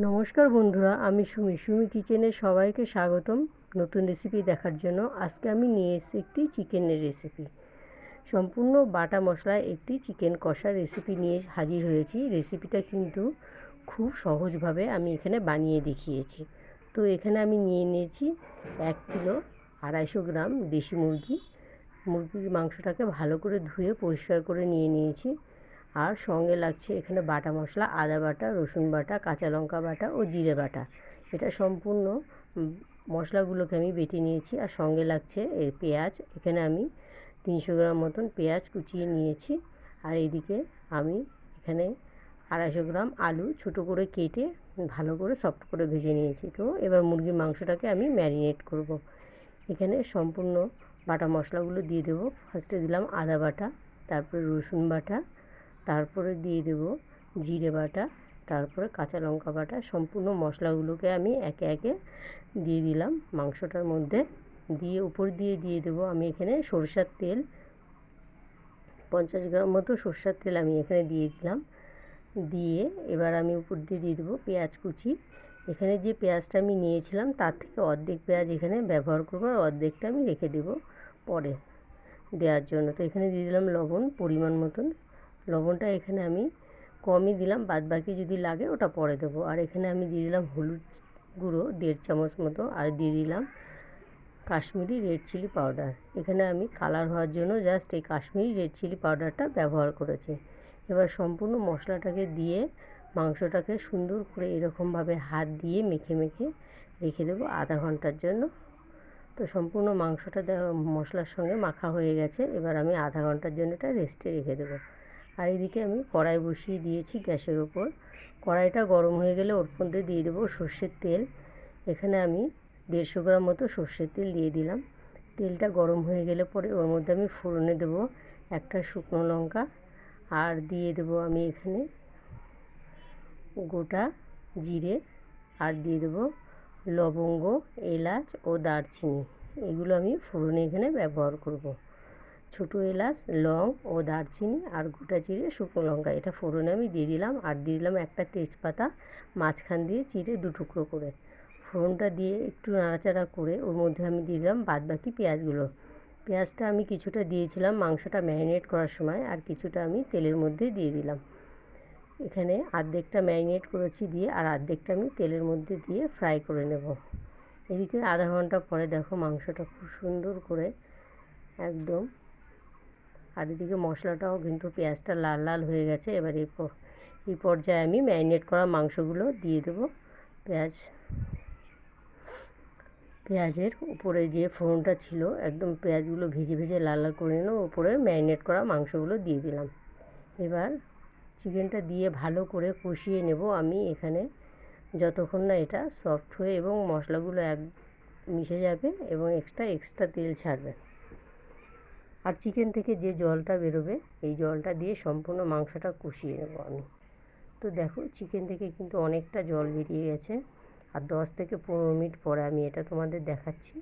নমস্কার বন্ধুরা, আমি সুমি কিচেনে সবাইকে স্বাগতম নতুন রেসিপি দেখার জন্য। আজকে আমি নিয়ে এসেছি একটি চিকেনের রেসিপি। সম্পূর্ণ বাটা মশলায় একটি চিকেন কষার রেসিপি নিয়ে হাজির হয়েছি। রেসিপিটা কিন্তু খুব সহজভাবে আমি এখানে বানিয়ে দেখিয়েছি। তো এখানে আমি নিয়ে নিয়েছি 1 কিলো 250 গ্রাম দেশি মুরগির মাংসটাকে ভালো করে ধুয়ে পরিষ্কার করে নিয়ে নিয়েছি। আর সঙ্গে লাগছে এখানে বাটা মশলা, আদা বাটা, রসুন বাটা, কাঁচা লঙ্কা বাটা ও জিরে বাটা। এটা সম্পূর্ণ মশলাগুলোকে আমি বেটে নিয়েছি। আর সঙ্গে লাগছে পেঁয়াজ। এখানে আমি 300 গ্রাম মতন পেঁয়াজ কুচিয়ে নিয়েছি। আর এইদিকে আমি এখানে 250 গ্রাম আলু ছোটো করে কেটে ভালো করে সফট করে ভেজে নিয়েছি। তো এবার মুরগির মাংসটাকে আমি ম্যারিনেট করব। এখানে সম্পূর্ণ বাটা মশলাগুলো দিয়ে দেবো। ফার্স্টে দিলাম আদা বাটা, তারপরে রসুন বাটা, তারপরে দিয়ে দেব জিরে বাটা, তারপরে কাঁচা লঙ্কা বাটা। সম্পূর্ণ মশলাগুলোকে আমি একে একে দিয়ে দিলাম মাংসটার মধ্যে। দিয়ে উপর দিয়ে দেবো আমি এখানে সরষের তেল। 50 গ্রাম মতো সরষের তেল আমি এখানে দিয়ে দিলাম। দিয়ে এবার আমি উপর দিয়ে দেবো পেঁয়াজ কুচি। এখানে যে পেঁয়াজটা আমি নিয়েছিলাম তার থেকে অর্ধেক পেঁয়াজ এখানে ব্যবহার করবো, আর অর্ধেকটা আমি রেখে দেবো পরে দেওয়ার জন্য। তো এখানে দিয়ে দিলাম লবণ পরিমাণ মতন। লবণটা এখানে আমি কমই দিলাম, বাদ বাকি যদি লাগে ওটা পরে দেবো। আর এখানে আমি দিয়ে দিলাম হলুদ গুঁড়ো 1.5 চামচ মতো, আর দিয়ে দিলাম কাশ্মীরি রেড চিলি পাউডার। এখানে আমি কালার হওয়ার জন্য জাস্ট এই কাশ্মীরি রেড চিলি পাউডারটা ব্যবহার করেছি। এবার সম্পূর্ণ মশলাটাকে দিয়ে মাংসটাকে সুন্দর করে এরকমভাবে হাত দিয়ে মেখে মেখে রেখে দেবো আধা ঘন্টার জন্য। তো সম্পূর্ণ মাংসটা মশলার সঙ্গে মাখা হয়ে গেছে। এবার আমি আধা ঘন্টার জন্য এটা রেস্টে রেখে দেবো। আর এদিকে আমি কড়াই বসিয়ে দিয়েছি গ্যাসের ওপর। কড়াইটা গরম হয়ে গেলে ওর মধ্যে দিয়ে দেবো সর্ষের তেল। এখানে আমি 150 গ্রাম মতো সর্ষের তেল দিয়ে দিলাম। তেলটা গরম হয়ে গেলে পরে ওর মধ্যে আমি ফোড়নে দেবো একটা শুকনো লঙ্কা, আর দিয়ে দেবো আমি এখানে গোটা জিরে, আর দিয়ে দেবো লবঙ্গ, এলাচ ও দারচিনি। এগুলো আমি ফোড়নে এখানে ব্যবহার করব। ছোটো এলাচ, লং ও দারচিনি আর গোটা জিরে, শুকনো লঙ্কা, এটা ফোড়নে আমি দিয়ে দিলাম। আর দিয়ে দিলাম একটা তেজপাতা মাঝখান দিয়ে চিড়ে 2 টুকরো করে। ফোড়নটা দিয়ে একটু নাড়াচাড়া করে ওর মধ্যে আমি দিয়ে দিলাম বাদবাকি পেঁয়াজগুলো। পেঁয়াজটা আমি কিছুটা দিয়েছিলাম মাংসটা ম্যারিনেট করার সময়, আর কিছুটা আমি তেলের মধ্যে দিয়ে দিলাম। এখানে অর্ধেকটা ম্যারিনেট করেছি দিয়ে, আর অর্ধেকটা আমি তেলের মধ্যে দিয়ে ফ্রাই করে নেব। এদিকে আধা ঘন্টা পরে দেখো মাংসটা খুব সুন্দর করে একদম, আর এদিকে মশলাটাও কিন্তু পেঁয়াজটা লাল লাল হয়ে গেছে। এবার এই পর্যায়ে আমি ম্যারিনেট করা মাংসগুলো দিয়ে দেবো। পেঁয়াজের উপরে যে ফোড়নটা ছিল একদম পেঁয়াজগুলো ভেজে ভেজে লাল লাল করে নিলাম, উপরে ম্যারিনেট করা মাংসগুলো দিয়ে দিলাম। এবার চিকেনটা দিয়ে ভালো করে কষিয়ে নেব আমি এখানে, যতক্ষণ না এটা সফট হয়ে এবং মশলাগুলো মিশে যাবে এবং এক্সট্রা তেল ছাড়বে। আর চিকেন থেকে যে জলটা বেরোবে এই জলটা দিয়ে সম্পূর্ণ মাংসটা কষিয়ে নেব আমি। তো দেখো চিকেন থেকে কিন্তু অনেকটা জল বেরিয়ে গেছে। আর 10 থেকে 15 মিনিট পরে আমি এটা তোমাদের দেখাচ্ছি।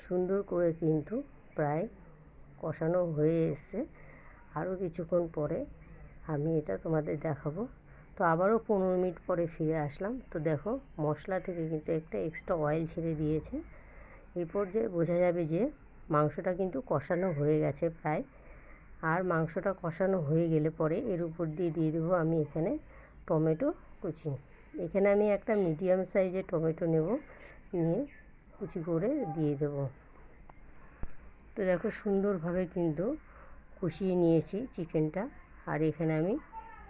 সুন্দর করে কিন্তু প্রায় কষানো হয়ে এসছে। আরও কিছুক্ষণ পরে আমি এটা তোমাদের দেখাবো। তো আবারও 15 মিনিট পরে ফিরে আসলাম। তো দেখো মশলা থেকে কিন্তু একটা এক্সট্রা অয়েল ছেড়ে দিয়েছে। এই পর্যায়ে বোঝা যাবে যে মাংসটা কিন্তু কষানো হয়ে গেছে প্রায়। আর মাংসটা কষানো হয়ে গেলে পরে এর উপর দিয়ে দেবো আমি এখানে টমেটো কুচি। এখানে আমি একটা মিডিয়াম সাইজের টমেটো নেব, নিয়ে কুচি করে দিয়ে দেবো। তো দেখো সুন্দরভাবে কিন্তু কষিয়ে নিয়েছি চিকেনটা। আর এখানে আমি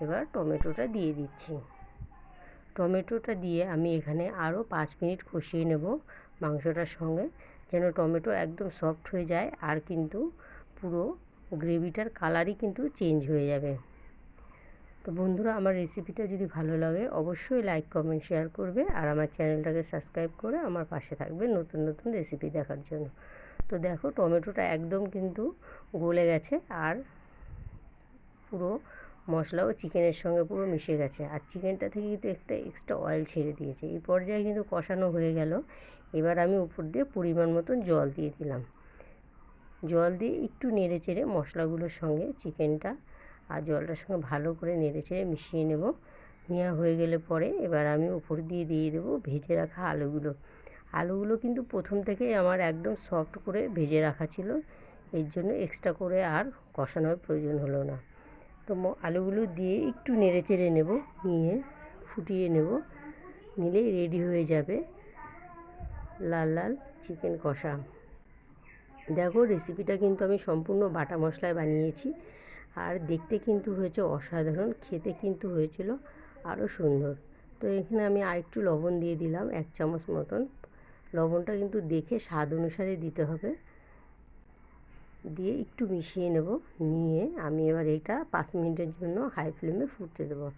এবার টমেটোটা দিয়ে দিচ্ছি। টমেটোটা দিয়ে আমি এখানে আরও 5 মিনিট কষিয়ে নেব মাংসটার সঙ্গে, যেন টমেটো একদম সফট হয়ে যায়। আর কিন্তু পুরো গ্রেভিটার কালারই কিন্তু চেঞ্জ হয়ে যাবে। তো বন্ধুরা, আমার রেসিপিটা যদি ভালো লাগে অবশ্যই লাইক, কমেন্ট, শেয়ার করবে। আর আমার চ্যানেলটাকে সাবস্ক্রাইব করে আমার পাশে থাকবে নতুন নতুন রেসিপি দেখার জন্য। তো দেখো টমেটোটা একদম কিন্তু গলে গেছে, আর পুরো মশলাও চিকেনের সঙ্গে পুরো মিশে গেছে। আর চিকেনটা থেকে কিন্তু একটা এক্সট্রা অয়েল ছেড়ে দিয়েছে। এই পর্যায়ে কিন্তু কষানো হয়ে গেল। এবার আমি উপর দিয়ে পরিমাণ মতন জল দিয়ে দিলাম। জল দিয়ে একটু নেড়ে চেড়ে মশলাগুলোর সঙ্গে চিকেনটা আর জলটার সঙ্গে ভালো করে নেড়ে চেড়ে মিশিয়ে নেব। নেওয়া হয়ে গেলে পরে এবার আমি উপর দিয়ে দেবো ভেজে রাখা আলুগুলো। আলুগুলো কিন্তু প্রথম থেকেই আমার একদম সফট করে ভেজে রাখা ছিল, এর জন্য এক্সট্রা করে আর কষানোর প্রয়োজন হলো না। তো আলুগুলো দিয়ে একটু নেড়ে চেড়ে নেব, নিয়ে ফুটিয়ে নেব, নিলেই রেডি হয়ে যাবে লাল লাল চিকেন কষা। দেখো রেসিপিটা কিন্তু আমি সম্পূর্ণ বাটা মশলায় বানিয়েছি, আর দেখতে কিন্তু হয়েছে অসাধারণ, খেতে কিন্তু হয়েছিল আরও সুন্দর। তো এখানে আমি আরেকটু লবণ দিয়ে দিলাম, 1 চামচ মতন। লবণটা কিন্তু দেখে স্বাদ অনুসারে দিতে হবে। দিয়ে একটু মিশিয়ে নেব, নিয়ে আমি এবার এটা 5 মিনিটের জন্য হাই ফ্লেমে ফুটতে দেবো।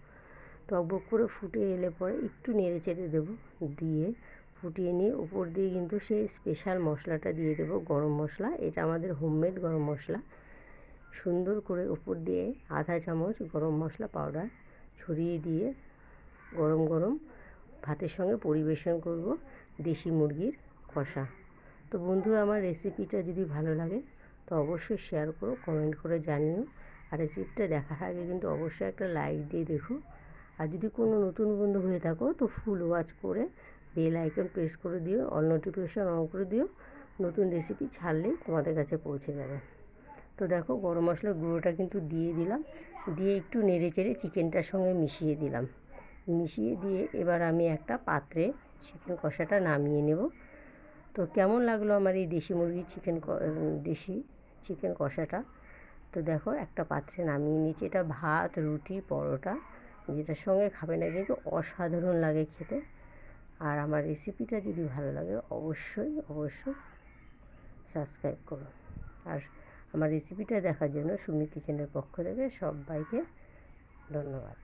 টকবক করে ফুটে এলে পরে একটু নেড়ে চেড়ে দেবো, দিয়ে ফুটিয়ে নিয়ে উপর দিয়ে কিন্তু সেই স্পেশাল মশলাটা দিয়ে দেবো, গরম মশলা। এটা আমাদের হোমমেড গরম মশলা। সুন্দর করে উপর দিয়ে আধা চামচ গরম মশলা পাউডার ছড়িয়ে দিয়ে গরম গরম ভাতের সঙ্গে পরিবেশন করব দেশি মুরগির কষা। তো বন্ধুরা, আমার রেসিপিটা যদি ভালো লাগে তো অবশ্যই শেয়ার করো, কমেন্ট করে জানিও। আর রেসিপিটা দেখার আগে কিন্তু অবশ্যই একটা লাইক দিয়ে দেখো। আর যদি কোনো নতুন বন্ধু হয়ে থাকো তো ফুল ওয়াচ করে বেল আইকন প্রেস করে দিও, অল নোটিফিকেশান অন করে দিও, নতুন রেসিপি ছাড়লেই তোমাদের কাছে পৌঁছে যাবে। তো দেখো গরম মশলার গুঁড়োটা কিন্তু দিয়ে দিলাম, দিয়ে একটু নেড়ে চেড়ে চিকেনটার সঙ্গে মিশিয়ে দিলাম। মিশিয়ে দিয়ে এবার আমি একটা পাত্রে চিকেন কষাটা নামিয়ে নেব। তো কেমন লাগলো আমার এই দেশি মুরগির দেশি চিকেন কষাটা? তো দেখো একটা পাত্রে নামিয়ে নিয়েছি। এটা ভাত, রুটি, পরোটা যেটার সঙ্গে খাবে না কিন্তু অসাধারণ লাগে খেতে। আর আমার রেসিপিটা যদি ভালো লাগে অবশ্যই সাবস্ক্রাইব করো। আর আমার রেসিপিটা দেখার জন্য সুমি কিচেনের পক্ষ থেকে সবাইকে ধন্যবাদ।